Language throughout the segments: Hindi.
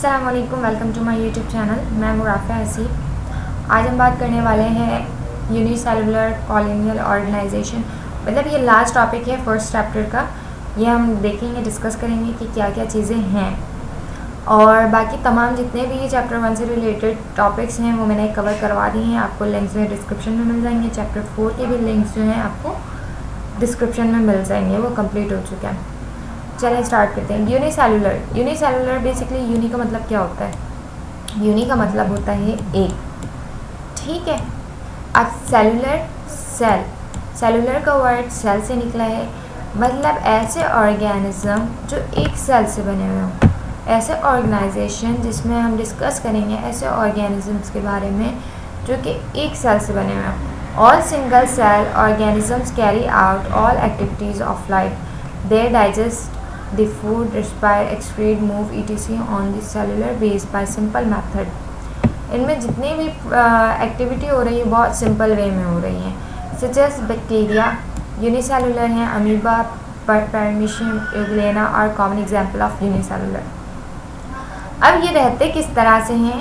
अस्सलामुअलैकुम, welcome to my YouTube channel. मैं मुराफ़ा हसीब। आज हम बात करने वाले हैं यूनिसेलुलर कॉलोनियल ऑर्गेनाइजेशन, मतलब ये लास्ट टॉपिक है फर्स्ट चैप्टर का। ये हम देखेंगे, डिस्कस करेंगे कि क्या क्या चीज़ें हैं, और बाकी तमाम जितने भी चैप्टर 1 से रिलेटेड टॉपिक्स हैं वो मैंने कवर करवा दिए हैं। आपको लिंक्स में डिस्क्रिप्शन में मिल जाएंगे। चैप्टर 4 के भी लिंक्स जो हैं आपको डिस्क्रिप्शन में मिल जाएंगे, वो कंप्लीट हो चुका है। चलिए स्टार्ट करते हैं। यूनिसेलुलर बेसिकली यूनि का मतलब क्या होता है? यूनि का मतलब होता है एक, ठीक है। अब सेलुलर का वर्ड सेल से निकला है, मतलब ऐसे ऑर्गेनिज्म जो एक सेल से बने हुए हों, ऐसे ऑर्गेनाइजेशन जिसमें हम डिस्कस करेंगे ऐसे ऑर्गेनिजम्स के बारे में जो कि एक सेल से बने हुए हैं। All single cell organisms carry out all activities of life. They digest the food, respire, excrete, move etc on the cellular base by simple method। इनमें जितनी भी एक्टिविटी हो रही है बहुत सिंपल वे में हो रही हैं। सच एज बैक्टीरिया यूनिसेलुलर हैं, अमीबा, पैरामीशियम, यूग्लेना और कॉमन एग्जांपल ऑफ यूनिसेलुलर। अब ये रहते किस तरह से हैं?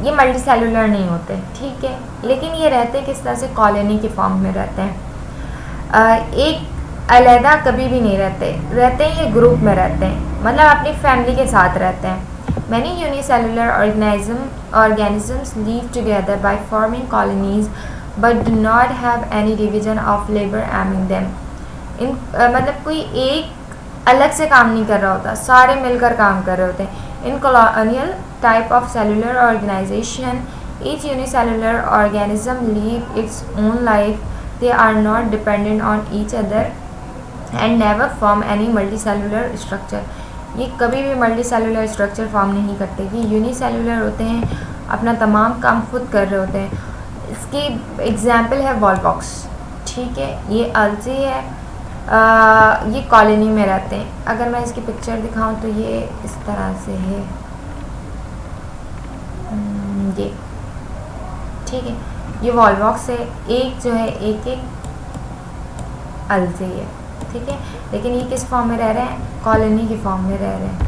ये मल्टीसेलुलर नहीं होते, ठीक है, लेकिन ये रहते किस तरह से? कॉलोनी के फॉर्म में रहते हैं। एक अलहदा कभी भी नहीं रहते हैं, ये ग्रुप में रहते हैं, मतलब अपनी फैमिली के साथ रहते हैं। Many unicellular organisms leave together by forming colonies but do not have any division of labour aiming them. मतलब कोई एक अलग से काम नहीं कर रहा होता, सारे मिलकर काम कर रहे होते हैं। In colonial type of cellular organisation each unicellular organism live its own life. They are not dependent on each other and never form any multicellular structure. ये कभी भी मल्टीसेलुलर स्ट्रक्चर फॉर्म नहीं करते। ये यूनिसेलुलर होते हैं, अपना तमाम काम खुद कर रहे होते हैं। इसकी एग्जांपल है वॉलबॉक्स, ठीक है, ये अलसी है, ये कॉलोनी में रहते हैं। अगर मैं इसकी पिक्चर दिखाऊं तो ये इस तरह से है, ये ठीक है, ये वॉलबॉक्स है। एक जो है एक अलसी है, ठीक है, लेकिन ये किस फॉर्म में रह रहे हैं? कॉलोनी के फॉर्म में रह रहे हैं।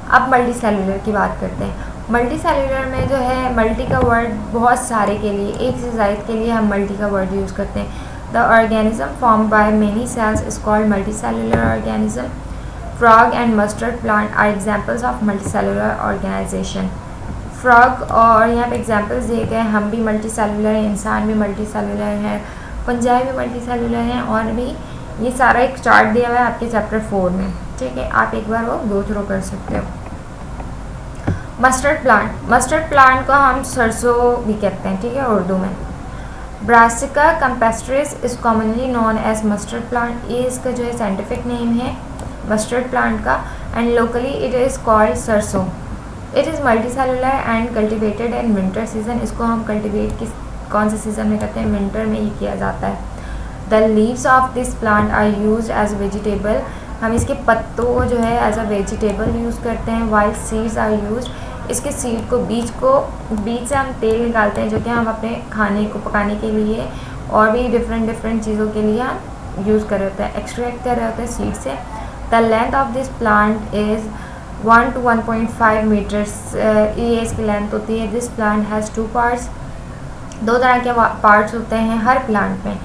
अब मल्टीसेलुलर की बात करते हैं। मल्टीसेलुलर में जो है मल्टी का वर्ड बहुत सारे के लिए, एक से ज़ायद के लिए हम मल्टी का वर्ड यूज़ करते हैं। The organism form by many cells is called multicellular organism. Frog and mustard plant are examples of multicellular organisation. Frog और यहाँ पे एग्जांपल्स दिए गए, हम भी मल्टीसेलुलर हैं, इंसान भी मल्टीसेलुलर हैं, पंजाबी भी मल्टीसेलुलर हैं, और भी ये सारा एक चार्ट दिया हुआ है आपके चैप्टर 4 में, ठीक है, आप एक बार वो गो थ्रू कर सकते हो। मस्टर्ड प्लांट को हम सरसों भी कहते हैं, ठीक है, उर्दू में। Brassica campestris is commonly known as mustard plant. ये इसका जो है साइंटिफिक नेम है मस्टर्ड प्लांट का, and locally it is called सरसों। It is multicellular and cultivated in winter season. इसको हम कल्टिवेट कौन से सीज़न में करते हैं? विंटर में ही किया जाता है। The leaves of this plant are use as vegetable. हम इसके पत्तों को जो है एज अ वेजिटेबल यूज़ करते हैं। Wild seeds are use. इसके सीड को बीज से हम तेल निकालते हैं, जो कि हम अपने खाने को पकाने के लिए और भी डिफरेंट चीज़ों के लिए हम यूज़ कर रहे होते हैं, एक्सट्रैक्ट कर रहे होते हैं सीड से। The length of this plant is 1 to 1.5 metres, ये इसकी लेंथ होती है। This plant has 2 parts. 2 तरह के पार्ट्स होते हैं हर प्लांट में,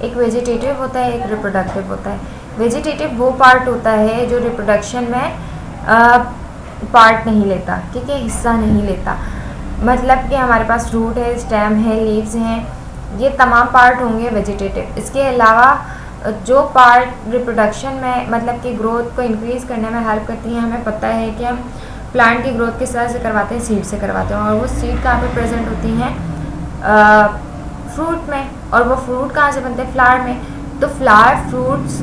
एक वेजिटेटिव होता है, एक रिप्रोडक्टिव होता है। वेजिटेटिव वो पार्ट होता है जो रिप्रोडक्शन में पार्ट नहीं लेता, ठीक है, हिस्सा नहीं लेता। मतलब कि हमारे पास रूट है, स्टेम है, लीव्स हैं, ये तमाम पार्ट होंगे वेजिटेटिव। इसके अलावा जो पार्ट रिप्रोडक्शन में, मतलब कि ग्रोथ को इंक्रीज़ करने में हेल्प करती है, हमें पता है कि हम प्लांट की ग्रोथ किस तरह से करवाते हैं? सीड से करवाते हैं, और वो सीड कहाँ पे प्रेजेंट होती हैं? फ्रूट में। और वो फ्रूट कहाँ से बनते हैं? फ्लावर में। तो फ्लावर, फ्रूट्स,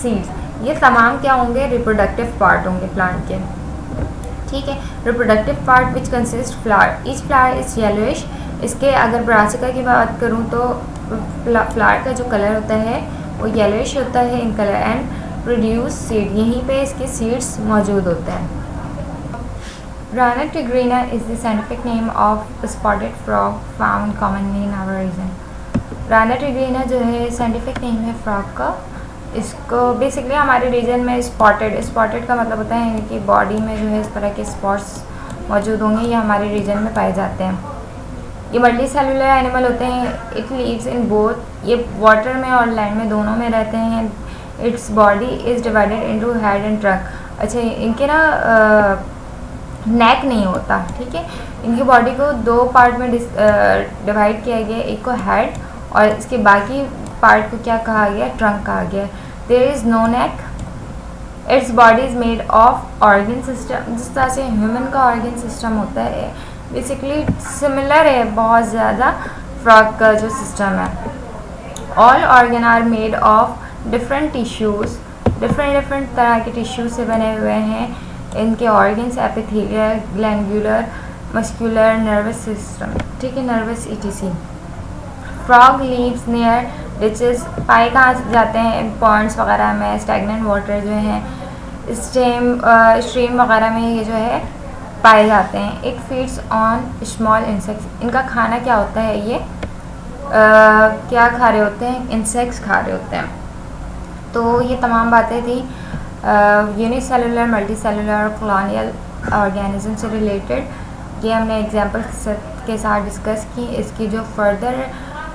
सीड्स, ये तमाम क्या होंगे? रिप्रोडक्टिव पार्ट होंगे प्लांट के, ठीक है। Reproductive part which consist flower. Each flower is yellowish. इसके अगर ब्रासिका की बात करूँ तो फ्लावर का जो कलर होता है वो येलोइश होता है in colour, and produce seed, यहीं पे इसके सीड्स मौजूद होते हैं। Rana tigrina is the scientific name of spotted frog found commonly in our region। Rana tigrina जो है साइंटिफिक नेम है फ्रॉग का, इसको बेसिकली हमारे रीजन में स्पॉटेड का मतलब होता है कि बॉडी में जो है इस तरह के स्पॉट्स मौजूद होंगे, ये हमारे रीजन में पाए जाते हैं। ये मल्टी सेलुलर एनिमल होते हैं। इट लिव्स इन बोथ, ये वाटर में और लैंड में दोनों में रहते हैं। It's body is divided into head and trunk. अच्छा, इनके ना नेक नहीं होता, ठीक है। इनकी बॉडी को दो पार्ट में डिवाइड किया गया, एक को हेड और इसके बाकी पार्ट को क्या कहा गया, ट्रंक कहा गया। There is no neck. Its body is made of organ system. जिस तरह से ह्यूमन का ऑर्गन सिस्टम होता है बेसिकली सिमिलर है बहुत ज़्यादा फ्रॉग का जो सिस्टम है। All organ are made of different tissues, different तरह के टिश्यू से बने हुए हैं इनके organs. Epithelial, glandular, muscular, nervous system, ठीक है, nervous etc। Frog lives near riches, पाए कहाँ जाते हैं, पॉन्ड्स वगैरह में, स्टैगनेंट वाटर जो है स्ट्रीम वगैरह में ये जो है पाए जाते हैं। It feeds on small insects. इनका खाना क्या होता है, ये क्या खा रहे होते हैं, इंसेक्ट्स खा रहे होते हैं। तो ये तमाम बातें थी यूनिसेलुलर, मल्टी सेलुलर और कॉलोनियल ऑर्गेनिज्म से रिलेटेड। ये हमने एग्जांपल के साथ डिस्कस की। इसकी जो फर्दर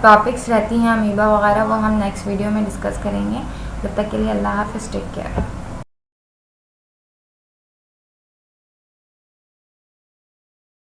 टॉपिक्स रहती हैं अमीबा वगैरह, वो हम नेक्स्ट वीडियो में डिस्कस करेंगे। तब तक के लिए अल्लाह हाफ़िज़, टेक केयर।